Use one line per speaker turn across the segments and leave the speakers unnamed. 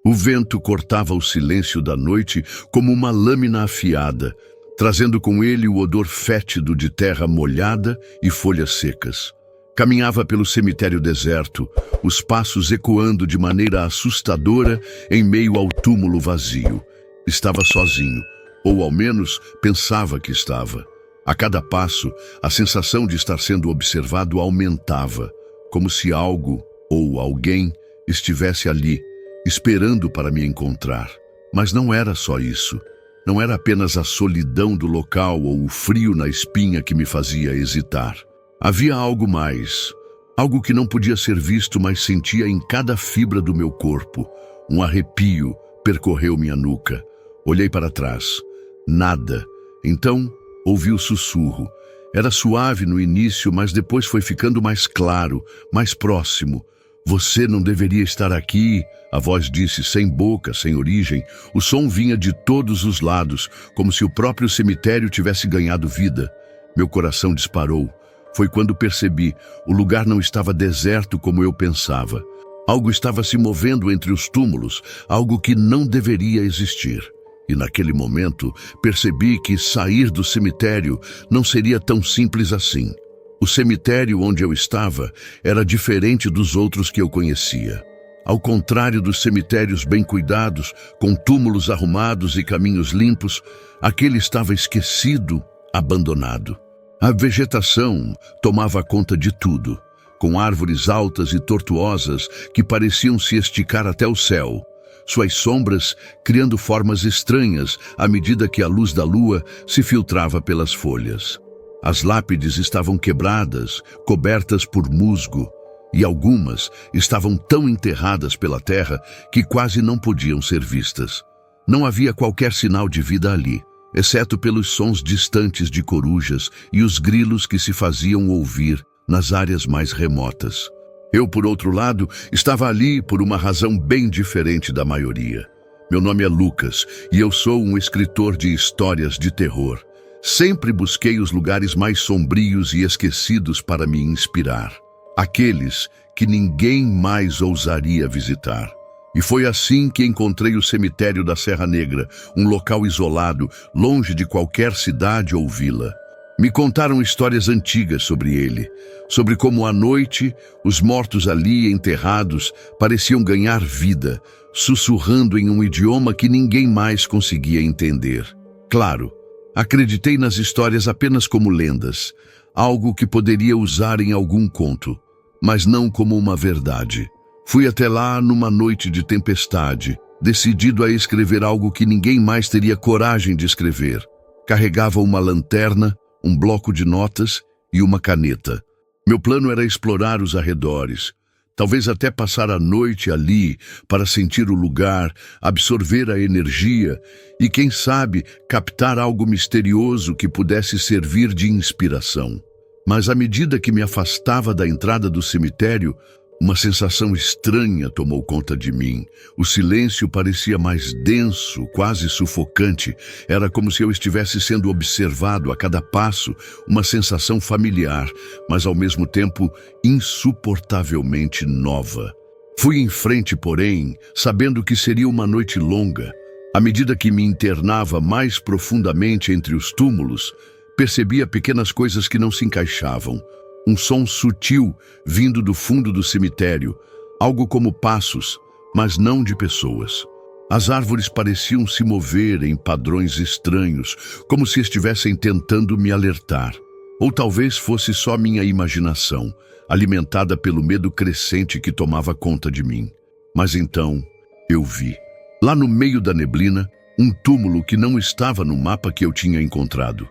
O vento cortava o silêncio da noite como uma lâmina afiada, trazendo com ele o odor fétido de terra molhada e folhas secas. Caminhava pelo cemitério deserto, os passos ecoando de maneira assustadora em meio ao túmulo vazio. Estava sozinho, ou ao menos pensava que estava. A cada passo, a sensação de estar sendo observado aumentava, como se algo ou alguém estivesse ali, esperando para me encontrar. Mas não era só isso. Não era apenas a solidão do local ou o frio na espinha que me fazia hesitar. Havia algo mais, algo que não podia ser visto, mas sentia em cada fibra do meu corpo. Um arrepio percorreu minha nuca. Olhei para trás. Nada. Então, ouvi o sussurro. Era suave no início, mas depois foi ficando mais claro, mais próximo. Você não deveria estar aqui, a voz disse, sem boca, sem origem. O som vinha de todos os lados, como se o próprio cemitério tivesse ganhado vida. Meu coração disparou. Foi quando percebi, o lugar não estava deserto como eu pensava. Algo estava se movendo entre os túmulos, algo que não deveria existir. E naquele momento, percebi que sair do cemitério não seria tão simples assim. O cemitério onde eu estava era diferente dos outros que eu conhecia. Ao contrário dos cemitérios bem cuidados, com túmulos arrumados e caminhos limpos, aquele estava esquecido, abandonado. A vegetação tomava conta de tudo, com árvores altas e tortuosas que pareciam se esticar até o céu. Suas sombras criando formas estranhas à medida que a luz da lua se filtrava pelas folhas. As lápides estavam quebradas, cobertas por musgo, e algumas estavam tão enterradas pela terra que quase não podiam ser vistas. Não havia qualquer sinal de vida ali, exceto pelos sons distantes de corujas e os grilos que se faziam ouvir nas áreas mais remotas. Eu, por outro lado, estava ali por uma razão bem diferente da maioria. Meu nome é Lucas e eu sou um escritor de histórias de terror. Sempre busquei os lugares mais sombrios e esquecidos para me inspirar. Aqueles que ninguém mais ousaria visitar. E foi assim que encontrei o cemitério da Serra Negra, um local isolado, longe de qualquer cidade ou vila. Me contaram histórias antigas sobre ele, sobre como à noite os mortos ali enterrados pareciam ganhar vida, sussurrando em um idioma que ninguém mais conseguia entender. Claro, acreditei nas histórias apenas como lendas, algo que poderia usar em algum conto, mas não como uma verdade. Fui até lá numa noite de tempestade, decidido a escrever algo que ninguém mais teria coragem de escrever. Carregava uma lanterna, um bloco de notas e uma caneta. Meu plano era explorar os arredores, talvez até passar a noite ali para sentir o lugar, absorver a energia e, quem sabe, captar algo misterioso que pudesse servir de inspiração. Mas à medida que me afastava da entrada do cemitério, uma sensação estranha tomou conta de mim. O silêncio parecia mais denso, quase sufocante. Era como se eu estivesse sendo observado a cada passo, uma sensação familiar, mas ao mesmo tempo insuportavelmente nova. Fui em frente, porém, sabendo que seria uma noite longa. À medida que me internava mais profundamente entre os túmulos, percebia pequenas coisas que não se encaixavam. Um som sutil vindo do fundo do cemitério, algo como passos, mas não de pessoas. As árvores pareciam se mover em padrões estranhos, como se estivessem tentando me alertar. Ou talvez fosse só minha imaginação, alimentada pelo medo crescente que tomava conta de mim. Mas então, eu vi, lá no meio da neblina, um túmulo que não estava no mapa que eu tinha encontrado.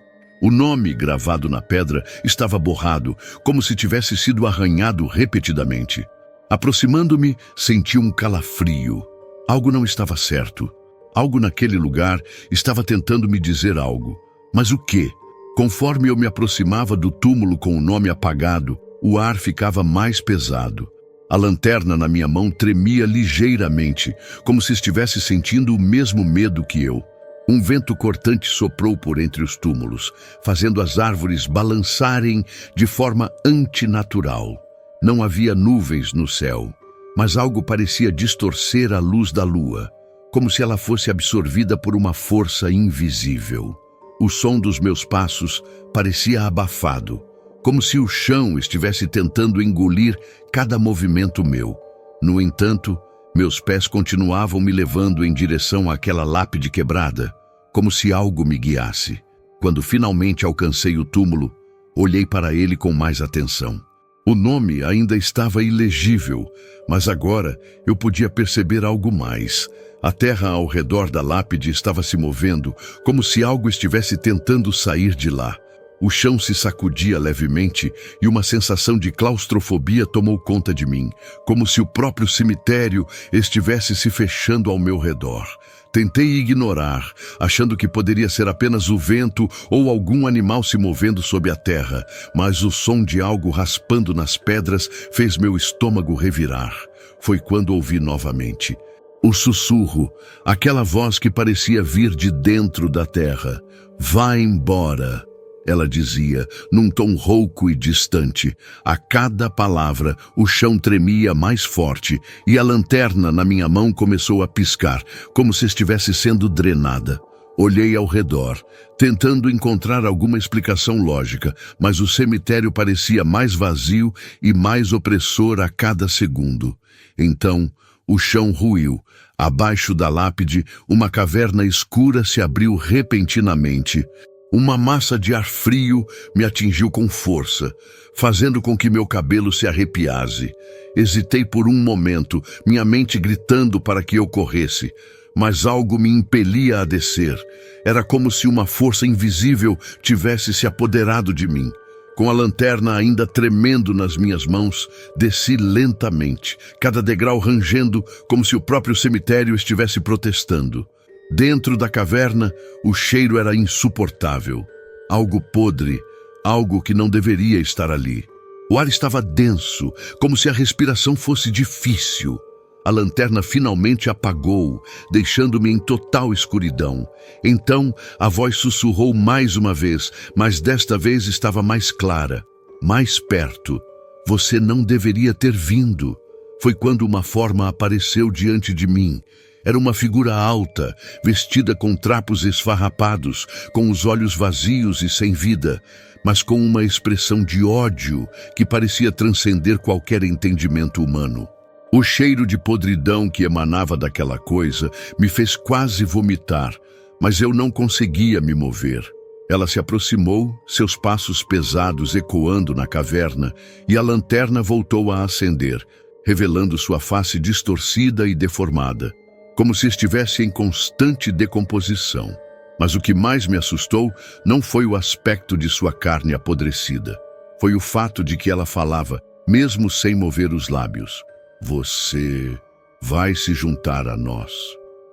O nome gravado na pedra estava borrado, como se tivesse sido arranhado repetidamente. Aproximando-me, senti um calafrio. Algo não estava certo. Algo naquele lugar estava tentando me dizer algo. Mas o quê? Conforme eu me aproximava do túmulo com o nome apagado, o ar ficava mais pesado. A lanterna na minha mão tremia ligeiramente, como se estivesse sentindo o mesmo medo que eu. Um vento cortante soprou por entre os túmulos, fazendo as árvores balançarem de forma antinatural. Não havia nuvens no céu. mas algo parecia distorcer a luz da lua, como se ela fosse absorvida por uma força invisível. O som dos meus passos parecia abafado, como se o chão estivesse tentando engolir cada movimento meu. No entanto, meus pés continuavam me levando em direção àquela lápide quebrada, como se algo me guiasse. Quando finalmente alcancei o túmulo, olhei para ele com mais atenção. O nome ainda estava ilegível, mas agora eu podia perceber algo mais. A terra ao redor da lápide estava se movendo, como se algo estivesse tentando sair de lá. O chão se sacudia levemente e uma sensação de claustrofobia tomou conta de mim, como se o próprio cemitério estivesse se fechando ao meu redor. Tentei ignorar, achando que poderia ser apenas o vento ou algum animal se movendo sob a terra, mas o som de algo raspando nas pedras fez meu estômago revirar. Foi quando ouvi novamente o sussurro, aquela voz que parecia vir de dentro da terra. "Vá embora", ela dizia, num tom rouco e distante. A cada palavra, o chão tremia mais forte e a lanterna na minha mão começou a piscar, como se estivesse sendo drenada. Olhei ao redor, tentando encontrar alguma explicação lógica, mas o cemitério parecia mais vazio e mais opressor a cada segundo. Então, o chão ruiu. Abaixo da lápide, uma caverna escura se abriu repentinamente. Uma massa de ar frio me atingiu com força, fazendo com que meu cabelo se arrepiasse. Hesitei por um momento, minha mente gritando para que eu corresse, mas algo me impelia a descer. Era como se uma força invisível tivesse se apoderado de mim. Com a lanterna ainda tremendo nas minhas mãos, desci lentamente, cada degrau rangendo como se o próprio cemitério estivesse protestando. Dentro da caverna, o cheiro era insuportável. Algo podre, algo que não deveria estar ali. O ar estava denso, como se a respiração fosse difícil. A lanterna finalmente apagou, deixando-me em total escuridão. Então, a voz sussurrou mais uma vez, mas desta vez estava mais clara, mais perto. "Você não deveria ter vindo." Foi quando uma forma apareceu diante de mim. Era uma figura alta, vestida com trapos esfarrapados, com os olhos vazios e sem vida, mas com uma expressão de ódio que parecia transcender qualquer entendimento humano. O cheiro de podridão que emanava daquela coisa me fez quase vomitar, mas eu não conseguia me mover. Ela se aproximou, seus passos pesados ecoando na caverna, e a lanterna voltou a acender, revelando sua face distorcida e deformada, como se estivesse em constante decomposição. Mas o que mais me assustou não foi o aspecto de sua carne apodrecida. Foi o fato de que ela falava, mesmo sem mover os lábios. "Você vai se juntar a nós."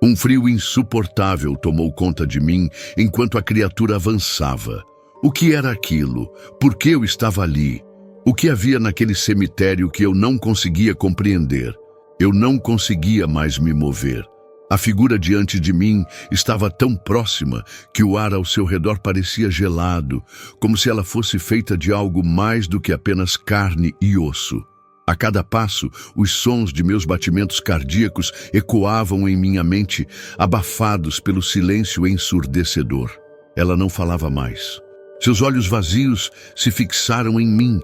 Um frio insuportável tomou conta de mim enquanto a criatura avançava. O que era aquilo? Por que eu estava ali? O que havia naquele cemitério que eu não conseguia compreender? Eu não conseguia mais me mover. A figura diante de mim estava tão próxima que o ar ao seu redor parecia gelado, como se ela fosse feita de algo mais do que apenas carne e osso. A cada passo, os sons de meus batimentos cardíacos ecoavam em minha mente, abafados pelo silêncio ensurdecedor. Ela não falava mais. Seus olhos vazios se fixaram em mim,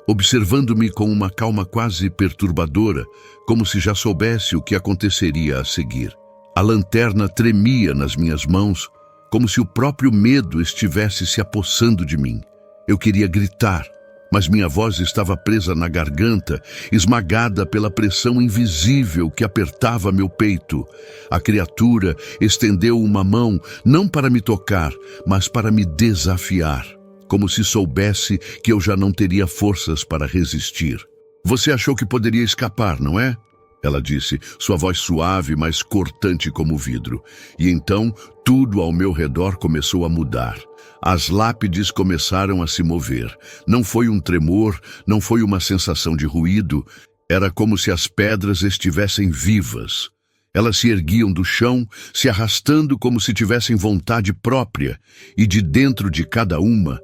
observando-me com uma calma quase perturbadora, como se já soubesse o que aconteceria a seguir. A lanterna tremia nas minhas mãos, como se o próprio medo estivesse se apossando de mim. Eu queria gritar, mas minha voz estava presa na garganta, esmagada pela pressão invisível que apertava meu peito. A criatura estendeu uma mão, não para me tocar, mas para me desafiar, como se soubesse que eu já não teria forças para resistir. "Você achou que poderia escapar, não é?" ela disse, sua voz suave, mas cortante como vidro. E então, tudo ao meu redor começou a mudar. As lápides começaram a se mover. Não foi um tremor, não foi uma sensação de ruído. Era como se as pedras estivessem vivas. Elas se erguiam do chão, se arrastando como se tivessem vontade própria, e de dentro de cada uma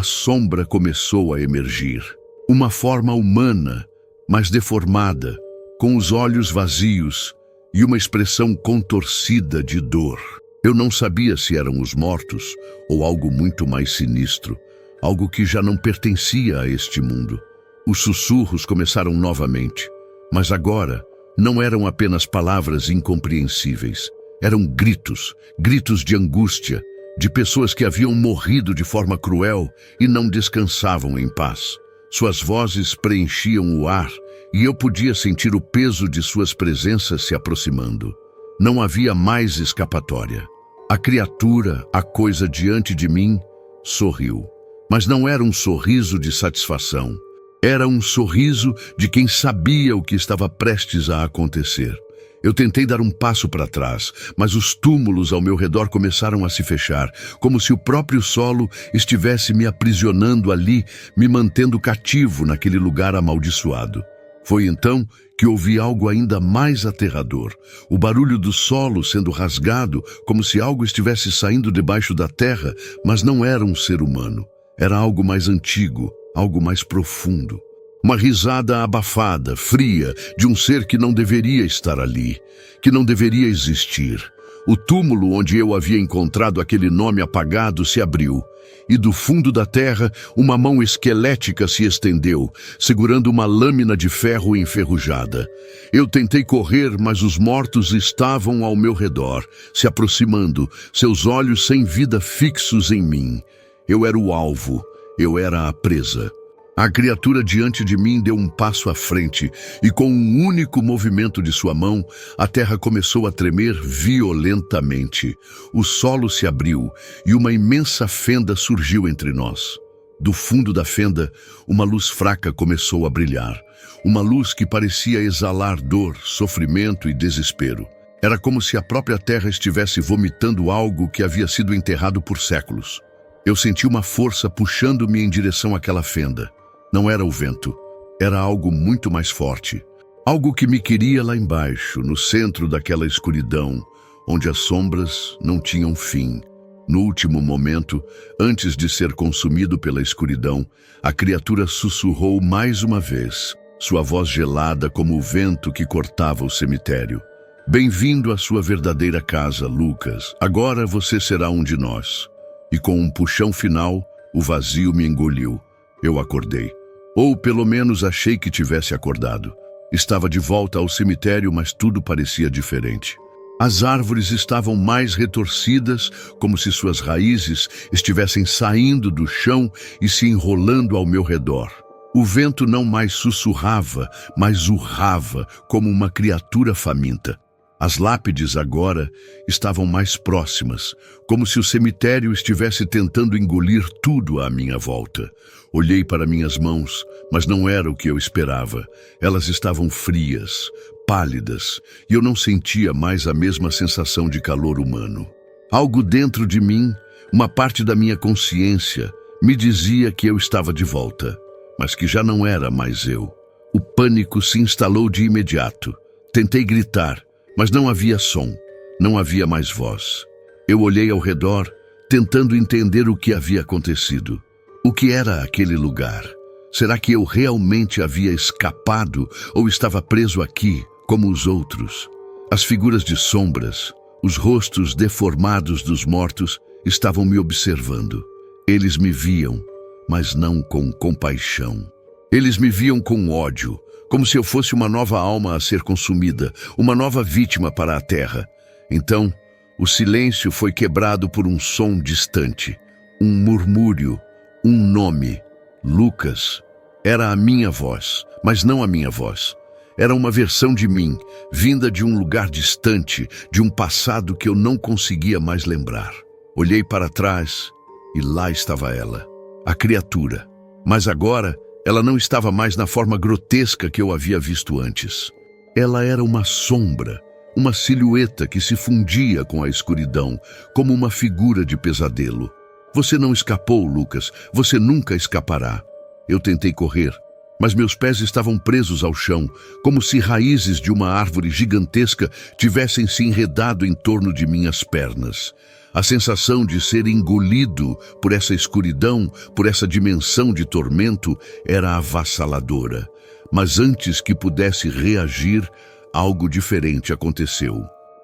sombra começou a emergir. Uma forma humana, mas deformada, com os olhos vazios e uma expressão contorcida de dor. Eu não sabia se eram os mortos ou algo muito mais sinistro, algo que já não pertencia a este mundo. Os sussurros começaram novamente, mas agora não eram apenas palavras incompreensíveis. Eram gritos, gritos de angústia, de pessoas que haviam morrido de forma cruel e não descansavam em paz. Suas vozes preenchiam o ar e eu podia sentir o peso de suas presenças se aproximando. Não havia mais escapatória. A criatura, a coisa diante de mim, sorriu. Mas não era um sorriso de satisfação. Era um sorriso de quem sabia o que estava prestes a acontecer. Eu tentei dar um passo para trás, mas os túmulos ao meu redor começaram a se fechar, como se o próprio solo estivesse me aprisionando ali, me mantendo cativo naquele lugar amaldiçoado. Foi então que ouvi algo ainda mais aterrador, o barulho do solo sendo rasgado, como se algo estivesse saindo debaixo da terra, mas não era um ser humano. Era algo mais antigo, algo mais profundo. Uma risada abafada, fria, de um ser que não deveria estar ali, que não deveria existir. O túmulo onde eu havia encontrado aquele nome apagado se abriu, e do fundo da terra uma mão esquelética se estendeu, segurando uma lâmina de ferro enferrujada. Eu tentei correr, mas os mortos estavam ao meu redor, se aproximando, seus olhos sem vida fixos em mim. Eu era o alvo, eu era a presa. A criatura diante de mim deu um passo à frente e com um único movimento de sua mão, a terra começou a tremer violentamente. O solo se abriu e uma imensa fenda surgiu entre nós. Do fundo da fenda, uma luz fraca começou a brilhar. Uma luz que parecia exalar dor, sofrimento e desespero. Era como se a própria terra estivesse vomitando algo que havia sido enterrado por séculos. Eu senti uma força puxando-me em direção àquela fenda. Não era o vento, era algo muito mais forte. Algo que me queria lá embaixo, no centro daquela escuridão, onde as sombras não tinham fim. No último momento, antes de ser consumido pela escuridão, a criatura sussurrou mais uma vez, sua voz gelada como o vento que cortava o cemitério. Bem-vindo à sua verdadeira casa, Lucas. Agora você será um de nós. E com um puxão final, o vazio me engoliu. Eu acordei. Ou pelo menos achei que tivesse acordado. Estava de volta ao cemitério, mas tudo parecia diferente. As árvores estavam mais retorcidas, como se suas raízes estivessem saindo do chão e se enrolando ao meu redor. O vento não mais sussurrava, mas urrava como uma criatura faminta. As lápides agora estavam mais próximas, como se o cemitério estivesse tentando engolir tudo à minha volta. Olhei para minhas mãos, mas não era o que eu esperava. Elas estavam frias, pálidas, e eu não sentia mais a mesma sensação de calor humano. Algo dentro de mim, uma parte da minha consciência, me dizia que eu estava de volta, mas que já não era mais eu. O pânico se instalou de imediato. Tentei gritar, mas não havia som, não havia mais voz. Eu olhei ao redor, tentando entender o que havia acontecido. O que era aquele lugar? Será que eu realmente havia escapado ou estava preso aqui, como os outros? As figuras de sombras, os rostos deformados dos mortos, estavam me observando. Eles me viam, mas não com compaixão. Eles me viam com ódio, como se eu fosse uma nova alma a ser consumida, uma nova vítima para a terra. Então, o silêncio foi quebrado por um som distante, um murmúrio, um nome. Lucas. Era a minha voz, mas não a minha voz. Era uma versão de mim, vinda de um lugar distante, de um passado que eu não conseguia mais lembrar. Olhei para trás e lá estava ela, a criatura. Mas agora, ela não estava mais na forma grotesca que eu havia visto antes. Ela era uma sombra, uma silhueta que se fundia com a escuridão, como uma figura de pesadelo. Você não escapou, Lucas. Você nunca escapará. Eu tentei correr, mas meus pés estavam presos ao chão, como se raízes de uma árvore gigantesca tivessem se enredado em torno de minhas pernas. A sensação de ser engolido por essa escuridão, por essa dimensão de tormento, era avassaladora. Mas antes que pudesse reagir, algo diferente aconteceu.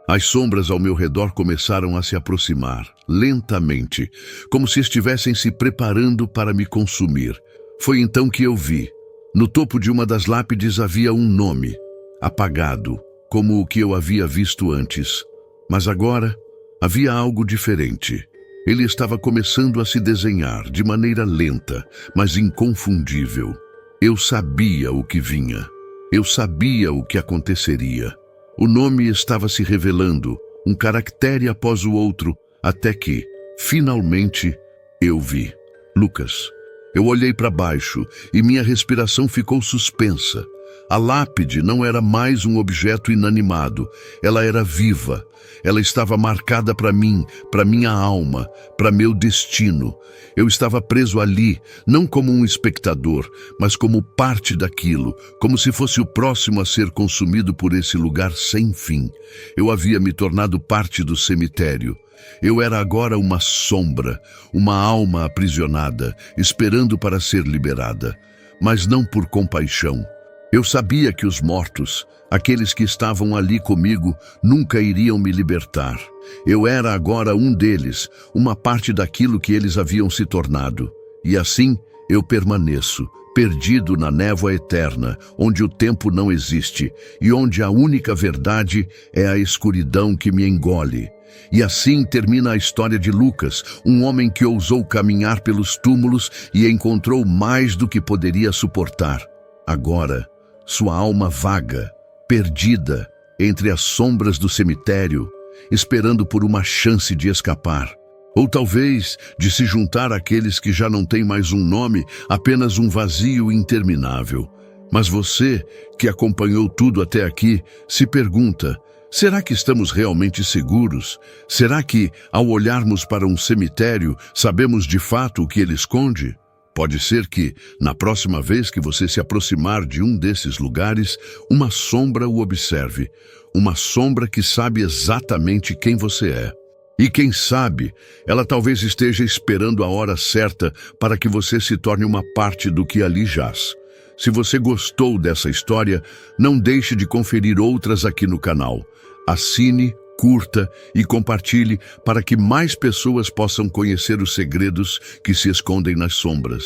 As sombras ao meu redor começaram a se aproximar, lentamente, como se estivessem se preparando para me consumir. Foi então que eu vi. No topo de uma das lápides havia um nome, apagado, como o que eu havia visto antes. Mas agora havia algo diferente. Ele estava começando a se desenhar de maneira lenta, mas inconfundível. Eu sabia o que vinha. Eu sabia o que aconteceria. O nome estava se revelando, um caractere após o outro, até que, finalmente, eu vi. Lucas. Eu olhei para baixo e minha respiração ficou suspensa. A lápide não era mais um objeto inanimado, ela era viva. Ela estava marcada para mim, para minha alma, para meu destino. Eu estava preso ali, não como um espectador, mas como parte daquilo, como se fosse o próximo a ser consumido por esse lugar sem fim. Eu havia me tornado parte do cemitério. Eu era agora uma sombra, uma alma aprisionada, esperando para ser liberada, mas não por compaixão. Eu sabia que os mortos, aqueles que estavam ali comigo, nunca iriam me libertar. Eu era agora um deles, uma parte daquilo que eles haviam se tornado. E assim eu permaneço, perdido na névoa eterna, onde o tempo não existe e onde a única verdade é a escuridão que me engole. E assim termina a história de Lucas, um homem que ousou caminhar pelos túmulos e encontrou mais do que poderia suportar. Agora, sua alma vaga, perdida, entre as sombras do cemitério, esperando por uma chance de escapar. Ou talvez de se juntar àqueles que já não têm mais um nome, apenas um vazio interminável. Mas você, que acompanhou tudo até aqui, se pergunta: será que estamos realmente seguros? Será que, ao olharmos para um cemitério, sabemos de fato o que ele esconde? Pode ser que, na próxima vez que você se aproximar de um desses lugares, uma sombra o observe. Uma sombra que sabe exatamente quem você é. E quem sabe, ela talvez esteja esperando a hora certa para que você se torne uma parte do que ali jaz. Se você gostou dessa história, não deixe de conferir outras aqui no canal. Assine, curta e compartilhe para que mais pessoas possam conhecer os segredos que se escondem nas sombras.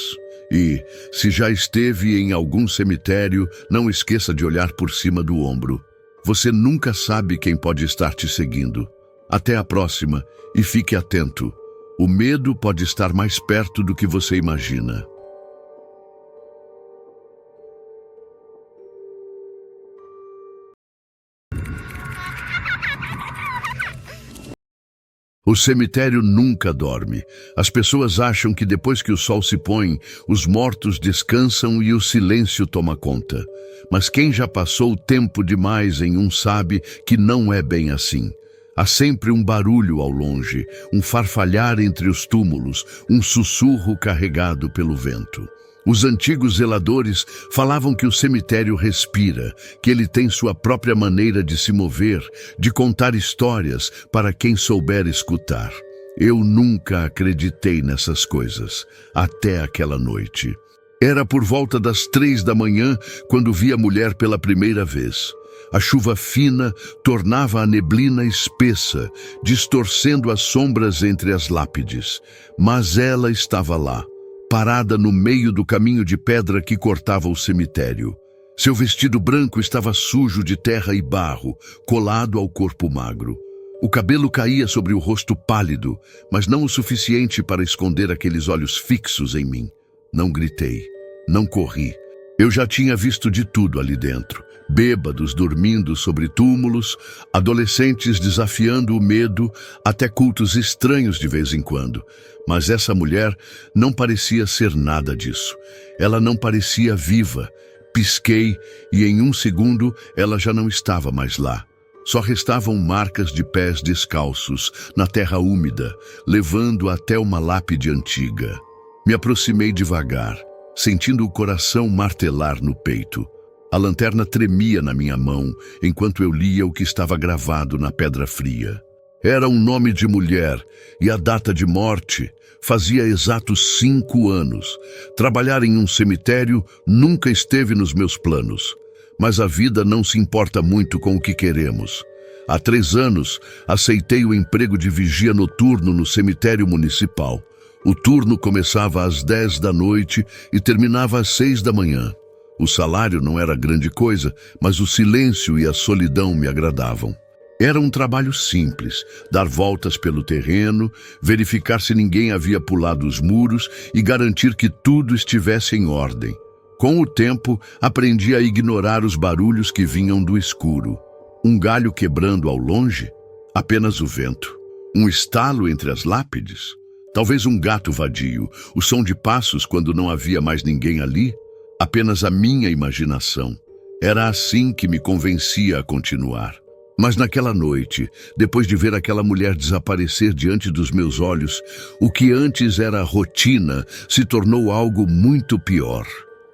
E, se já esteve em algum cemitério, não esqueça de olhar por cima do ombro. Você nunca sabe quem pode estar te seguindo. Até a próxima e fique atento. O medo pode estar mais perto do que você imagina. O cemitério nunca dorme. As pessoas acham que depois que o sol se põe, os mortos descansam e o silêncio toma conta. Mas quem já passou tempo demais em um sabe que não é bem assim. Há sempre um barulho ao longe, um farfalhar entre os túmulos, um sussurro carregado pelo vento. Os antigos zeladores falavam que o cemitério respira, que ele tem sua própria maneira de se mover, de contar histórias para quem souber escutar. Eu nunca acreditei nessas coisas, até aquela noite. Era por volta das 3 da manhã quando vi a mulher pela primeira vez. A chuva fina tornava a neblina espessa, distorcendo as sombras entre as lápides. Mas ela estava lá, parada no meio do caminho de pedra que cortava o cemitério. Seu vestido branco estava sujo de terra e barro, colado ao corpo magro. O cabelo caía sobre o rosto pálido, mas não o suficiente para esconder aqueles olhos fixos em mim. Não gritei, não corri. Eu já tinha visto de tudo ali dentro. Bêbados dormindo sobre túmulos, adolescentes desafiando o medo, até cultos estranhos de vez em quando. Mas essa mulher não parecia ser nada disso. Ela não parecia viva. Pisquei e em um segundo ela já não estava mais lá. Só restavam marcas de pés descalços na terra úmida, levando até uma lápide antiga. Me aproximei devagar. sentindo o coração martelar no peito. A lanterna tremia na minha mão enquanto eu lia o que estava gravado na pedra fria. Era um nome de mulher e a data de morte fazia exatos 5 anos. Trabalhar em um cemitério nunca esteve nos meus planos. Mas a vida não se importa muito com o que queremos. Há 3 anos, aceitei o emprego de vigia noturno no cemitério municipal. O turno começava às 10 da noite e terminava às 6 da manhã. O salário não era grande coisa, mas o silêncio e a solidão me agradavam. Era um trabalho simples, dar voltas pelo terreno, verificar se ninguém havia pulado os muros e garantir que tudo estivesse em ordem. Com o tempo, aprendi a ignorar os barulhos que vinham do escuro. Um galho quebrando ao longe? Apenas o vento. Um estalo entre as lápides? Talvez um gato vadio. O som de passos quando não havia mais ninguém ali? Apenas a minha imaginação. Era assim que me convencia a continuar. Mas naquela noite, depois de ver aquela mulher desaparecer diante dos meus olhos, o que antes era rotina se tornou algo muito pior.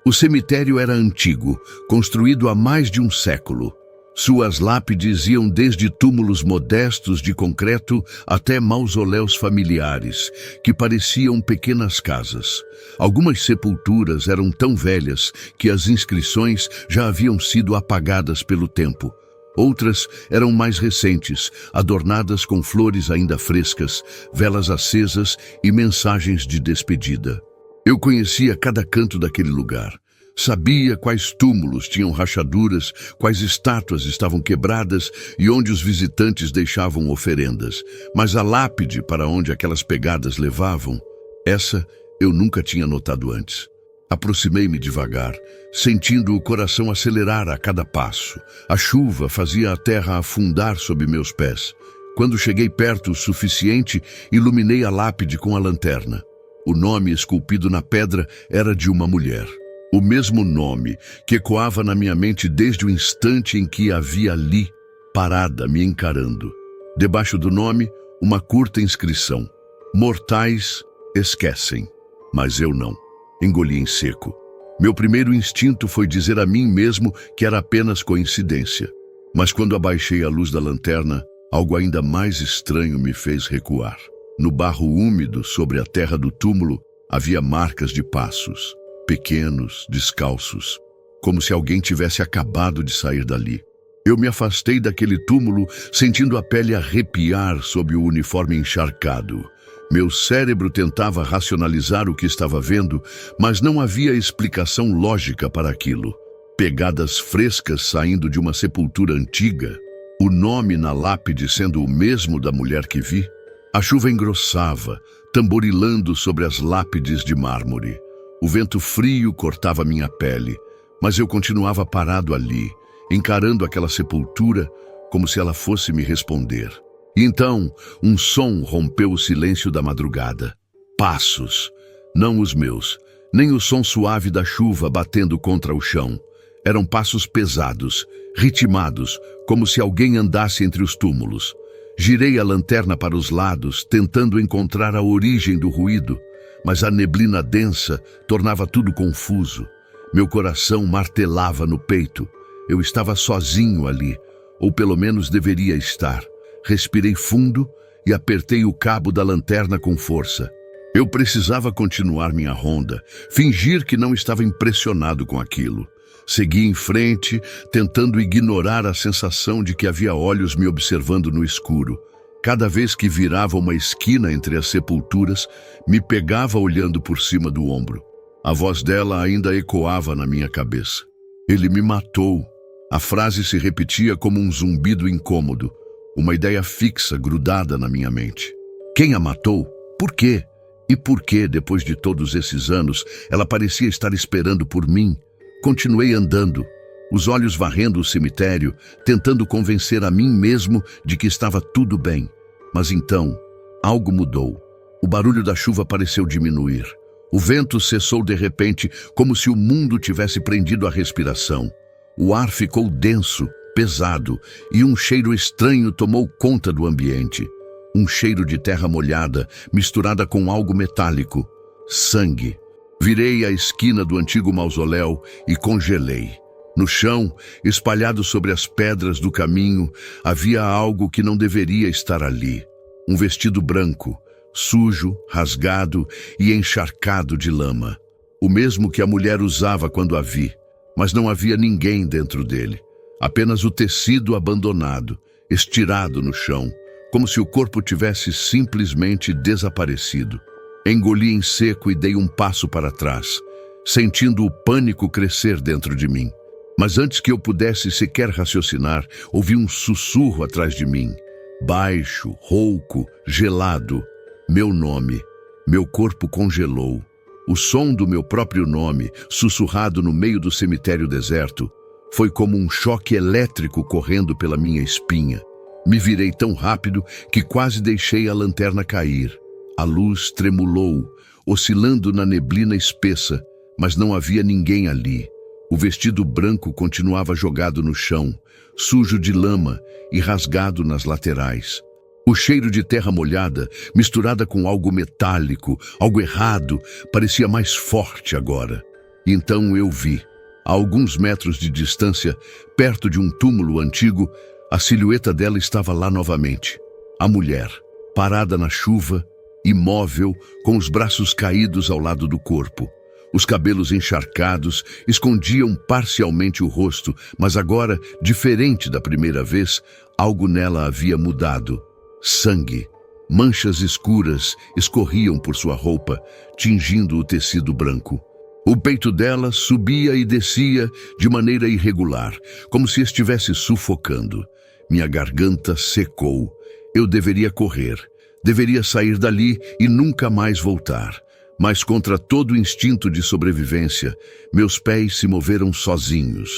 O cemitério era antigo, construído há mais de um século. Suas lápides iam desde túmulos modestos de concreto até mausoléus familiares, que pareciam pequenas casas. Algumas sepulturas eram tão velhas que as inscrições já haviam sido apagadas pelo tempo. Outras eram mais recentes, adornadas com flores ainda frescas, velas acesas e mensagens de despedida. Eu conhecia cada canto daquele lugar. Sabia quais túmulos tinham rachaduras, quais estátuas estavam quebradas e onde os visitantes deixavam oferendas. Mas a lápide para onde aquelas pegadas levavam, essa eu nunca tinha notado antes. Aproximei-me devagar, sentindo o coração acelerar a cada passo. A chuva fazia a terra afundar sob meus pés. Quando cheguei perto o suficiente, iluminei a lápide com a lanterna. O nome esculpido na pedra era de uma mulher. O mesmo nome que ecoava na minha mente desde o instante em que a vi ali, parada, me encarando. Debaixo do nome, uma curta inscrição. Mortais esquecem, mas eu não. Engoli em seco. Meu primeiro instinto foi dizer a mim mesmo que era apenas coincidência. Mas quando abaixei a luz da lanterna, algo ainda mais estranho me fez recuar. No barro úmido sobre a terra do túmulo havia marcas de passos, pequenos, descalços, como se alguém tivesse acabado de sair dali. Eu me afastei daquele túmulo, sentindo a pele arrepiar sob o uniforme encharcado. Meu cérebro tentava racionalizar o que estava vendo, mas não havia explicação lógica para aquilo. Pegadas frescas saindo de uma sepultura antiga, o nome na lápide sendo o mesmo da mulher que vi. A chuva engrossava, tamborilando sobre as lápides de mármore. O vento frio cortava minha pele, mas eu continuava parado ali, encarando aquela sepultura como se ela fosse me responder. E então, um som rompeu o silêncio da madrugada. Passos, não os meus, nem o som suave da chuva batendo contra o chão. Eram passos pesados, ritmados, como se alguém andasse entre os túmulos. Girei a lanterna para os lados, tentando encontrar a origem do ruído, mas a neblina densa tornava tudo confuso. Meu coração martelava no peito. Eu estava sozinho ali, ou pelo menos deveria estar. Respirei fundo e apertei o cabo da lanterna com força. Eu precisava continuar minha ronda, fingir que não estava impressionado com aquilo. Segui em frente, tentando ignorar a sensação de que havia olhos me observando no escuro. Cada vez que virava uma esquina entre as sepulturas, me pegava olhando por cima do ombro. A voz dela ainda ecoava na minha cabeça. Ele me matou. A frase se repetia como um zumbido incômodo. Uma ideia fixa grudada na minha mente. Quem a matou? Por quê? E por que, depois de todos esses anos, ela parecia estar esperando por mim? Continuei andando, os olhos varrendo o cemitério, tentando convencer a mim mesmo de que estava tudo bem. Mas então, algo mudou. O barulho da chuva pareceu diminuir. O vento cessou de repente, como se o mundo tivesse prendido a respiração. O ar ficou denso, pesado, e um cheiro estranho tomou conta do ambiente. Um cheiro de terra molhada, misturada com algo metálico. Sangue. Virei a esquina do antigo mausoléu e congelei. No chão, espalhado sobre as pedras do caminho, havia algo que não deveria estar ali. Um vestido branco, sujo, rasgado e encharcado de lama. O mesmo que a mulher usava quando a vi, mas não havia ninguém dentro dele. Apenas o tecido abandonado, estirado no chão, como se o corpo tivesse simplesmente desaparecido. Engoli em seco e dei um passo para trás, sentindo o pânico crescer dentro de mim. Mas antes que eu pudesse sequer raciocinar, ouvi um sussurro atrás de mim. Baixo, rouco, gelado. Meu nome. Meu corpo congelou. O som do meu próprio nome, sussurrado no meio do cemitério deserto, foi como um choque elétrico correndo pela minha espinha. Me virei tão rápido que quase deixei a lanterna cair. A luz tremulou, oscilando na neblina espessa, mas não havia ninguém ali. O vestido branco continuava jogado no chão, sujo de lama e rasgado nas laterais. O cheiro de terra molhada, misturada com algo metálico, algo errado, parecia mais forte agora. Então eu vi, a alguns metros de distância, perto de um túmulo antigo, a silhueta dela estava lá novamente. A mulher, parada na chuva, imóvel, com os braços caídos ao lado do corpo. Os cabelos encharcados escondiam parcialmente o rosto, mas agora, diferente da primeira vez, algo nela havia mudado. Sangue. Manchas escuras escorriam por sua roupa, tingindo o tecido branco. O peito dela subia e descia de maneira irregular, como se estivesse sufocando. Minha garganta secou. Eu deveria correr. Deveria sair dali e nunca mais voltar. Mas contra todo o instinto de sobrevivência, meus pés se moveram sozinhos.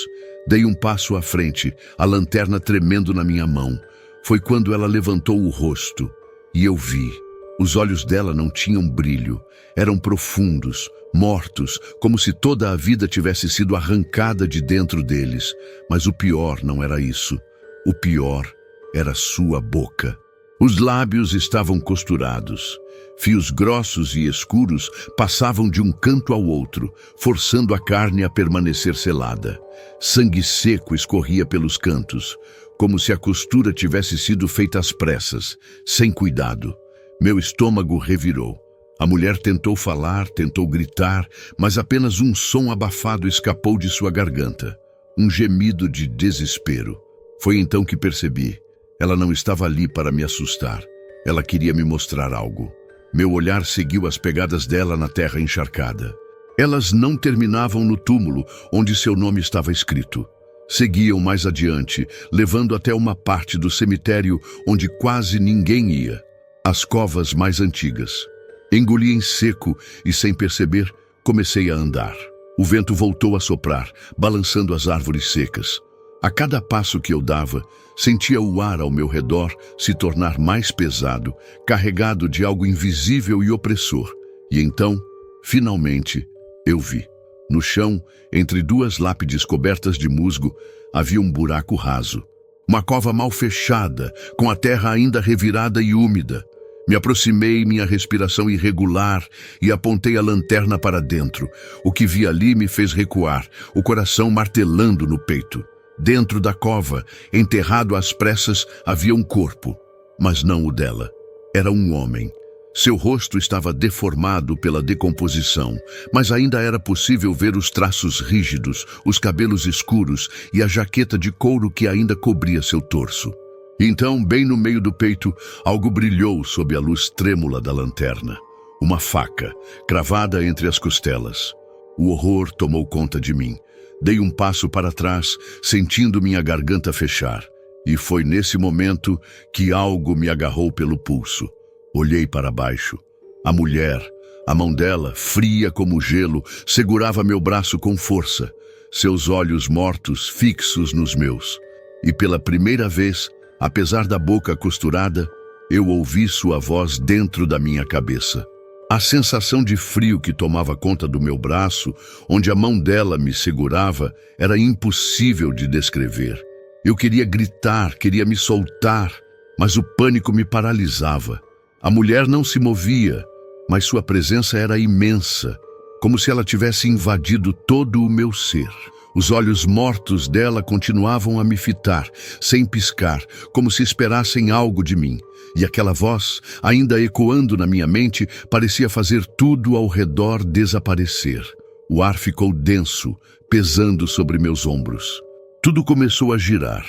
Dei um passo à frente, a lanterna tremendo na minha mão. Foi quando ela levantou o rosto, e eu vi. Os olhos dela não tinham brilho, eram profundos, mortos, como se toda a vida tivesse sido arrancada de dentro deles. Mas o pior não era isso. O pior era sua boca. Os lábios estavam costurados. Fios grossos e escuros passavam de um canto ao outro, forçando a carne a permanecer selada. Sangue seco escorria pelos cantos, como se a costura tivesse sido feita às pressas, sem cuidado. Meu estômago revirou. A mulher tentou falar, tentou gritar, mas apenas um som abafado escapou de sua garganta. Um gemido de desespero. Foi então que percebi. Ela não estava ali para me assustar. Ela queria me mostrar algo. Meu olhar seguiu as pegadas dela na terra encharcada. Elas não terminavam no túmulo onde seu nome estava escrito. Seguiam mais adiante, levando até uma parte do cemitério onde quase ninguém ia. As covas mais antigas. Engoli em seco e, sem perceber, comecei a andar. O vento voltou a soprar, balançando as árvores secas. A cada passo que eu dava, sentia o ar ao meu redor se tornar mais pesado, carregado de algo invisível e opressor. E então, finalmente, eu vi. No chão, entre duas lápides cobertas de musgo, havia um buraco raso. Uma cova mal fechada, com a terra ainda revirada e úmida. Me aproximei, minha respiração irregular, e apontei a lanterna para dentro. O que vi ali me fez recuar, o coração martelando no peito. Dentro da cova, enterrado às pressas, havia um corpo, mas não o dela. Era um homem. Seu rosto estava deformado pela decomposição, mas ainda era possível ver os traços rígidos, os cabelos escuros e a jaqueta de couro que ainda cobria seu torso. Então, bem no meio do peito, algo brilhou sob a luz trêmula da lanterna. Uma faca, cravada entre as costelas. O horror tomou conta de mim. Dei um passo para trás, sentindo minha garganta fechar. E foi nesse momento que algo me agarrou pelo pulso. Olhei para baixo. A mulher, a mão dela, fria como gelo, segurava meu braço com força, seus olhos mortos fixos nos meus. E pela primeira vez, apesar da boca costurada, eu ouvi sua voz dentro da minha cabeça. A sensação de frio que tomava conta do meu braço, onde a mão dela me segurava, era impossível de descrever. Eu queria gritar, queria me soltar, mas o pânico me paralisava. A mulher não se movia, mas sua presença era imensa, como se ela tivesse invadido todo o meu ser. Os olhos mortos dela continuavam a me fitar, sem piscar, como se esperassem algo de mim. E aquela voz, ainda ecoando na minha mente, parecia fazer tudo ao redor desaparecer. O ar ficou denso, pesando sobre meus ombros. Tudo começou a girar.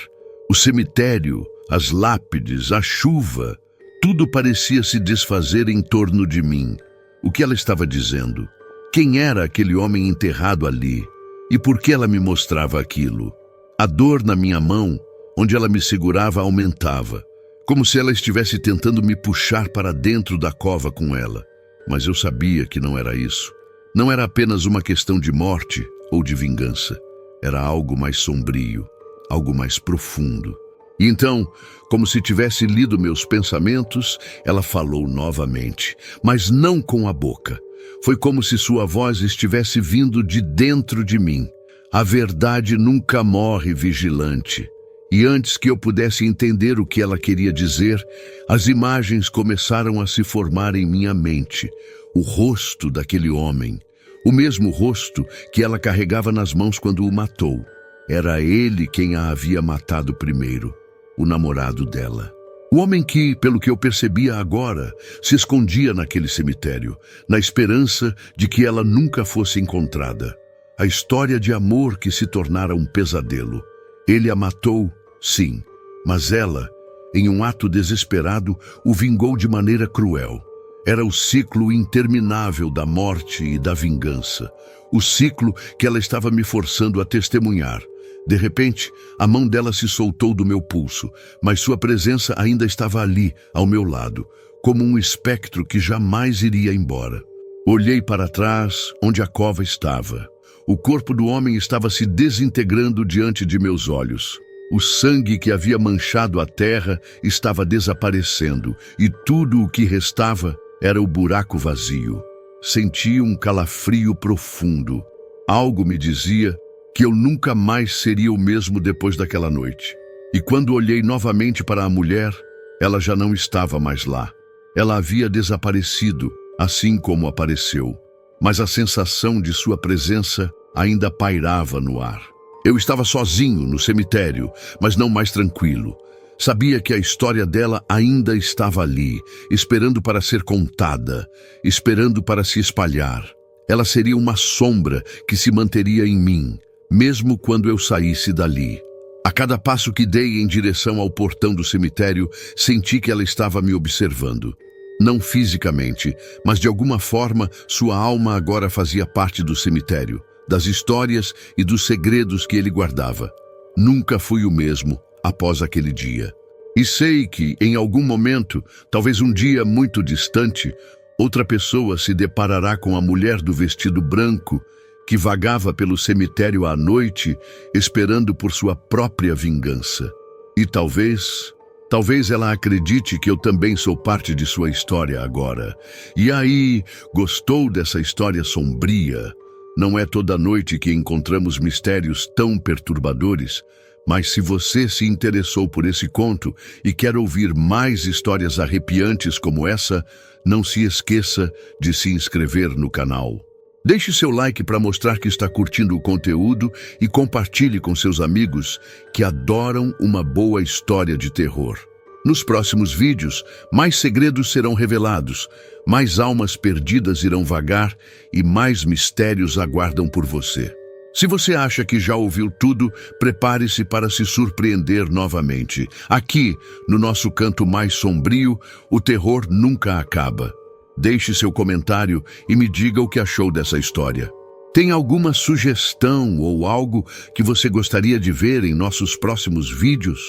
O cemitério, as lápides, a chuva, tudo parecia se desfazer em torno de mim. O que ela estava dizendo? Quem era aquele homem enterrado ali? E por que ela me mostrava aquilo? A dor na minha mão, onde ela me segurava, aumentava, como se ela estivesse tentando me puxar para dentro da cova com ela. Mas eu sabia que não era isso. Não era apenas uma questão de morte ou de vingança. Era algo mais sombrio, algo mais profundo. E então, como se tivesse lido meus pensamentos, ela falou novamente, mas não com a boca. Foi como se sua voz estivesse vindo de dentro de mim. A verdade nunca morre vigilante. E antes que eu pudesse entender o que ela queria dizer, as imagens começaram a se formar em minha mente. O rosto daquele homem, o mesmo rosto que ela carregava nas mãos quando o matou. Era ele quem a havia matado primeiro, o namorado dela. O homem que, pelo que eu percebia agora, se escondia naquele cemitério, na esperança de que ela nunca fosse encontrada. A história de amor que se tornara um pesadelo. Ele a matou, sim, mas ela, em um ato desesperado, o vingou de maneira cruel. Era o ciclo interminável da morte e da vingança. O ciclo que ela estava me forçando a testemunhar. De repente, a mão dela se soltou do meu pulso, mas sua presença ainda estava ali, ao meu lado, como um espectro que jamais iria embora. Olhei para trás, onde a cova estava. O corpo do homem estava se desintegrando diante de meus olhos. O sangue que havia manchado a terra estava desaparecendo, e tudo o que restava era o buraco vazio. Senti um calafrio profundo. Algo me dizia que eu nunca mais seria o mesmo depois daquela noite. E quando olhei novamente para a mulher, ela já não estava mais lá. Ela havia desaparecido, assim como apareceu. Mas a sensação de sua presença ainda pairava no ar. Eu estava sozinho no cemitério, mas não mais tranquilo. Sabia que a história dela ainda estava ali, esperando para ser contada, esperando para se espalhar. Ela seria uma sombra que se manteria em mim, mesmo quando eu saísse dali. A cada passo que dei em direção ao portão do cemitério, senti que ela estava me observando. Não fisicamente, mas de alguma forma, sua alma agora fazia parte do cemitério, das histórias e dos segredos que ele guardava. Nunca fui o mesmo após aquele dia. E sei que, em algum momento, talvez um dia muito distante, outra pessoa se deparará com a mulher do vestido branco que vagava pelo cemitério à noite, esperando por sua própria vingança. E talvez ela acredite que eu também sou parte de sua história agora. E aí, gostou dessa história sombria? Não é toda noite que encontramos mistérios tão perturbadores, mas se você se interessou por esse conto e quer ouvir mais histórias arrepiantes como essa, não se esqueça de se inscrever no canal. Deixe seu like para mostrar que está curtindo o conteúdo e compartilhe com seus amigos que adoram uma boa história de terror. Nos próximos vídeos, mais segredos serão revelados, mais almas perdidas irão vagar e mais mistérios aguardam por você. Se você acha que já ouviu tudo, prepare-se para se surpreender novamente. Aqui, no nosso canto mais sombrio, o terror nunca acaba. Deixe seu comentário e me diga o que achou dessa história. Tem alguma sugestão ou algo que você gostaria de ver em nossos próximos vídeos?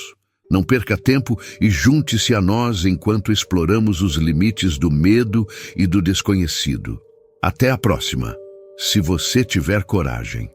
Não perca tempo e junte-se a nós enquanto exploramos os limites do medo e do desconhecido. Até a próxima, se você tiver coragem.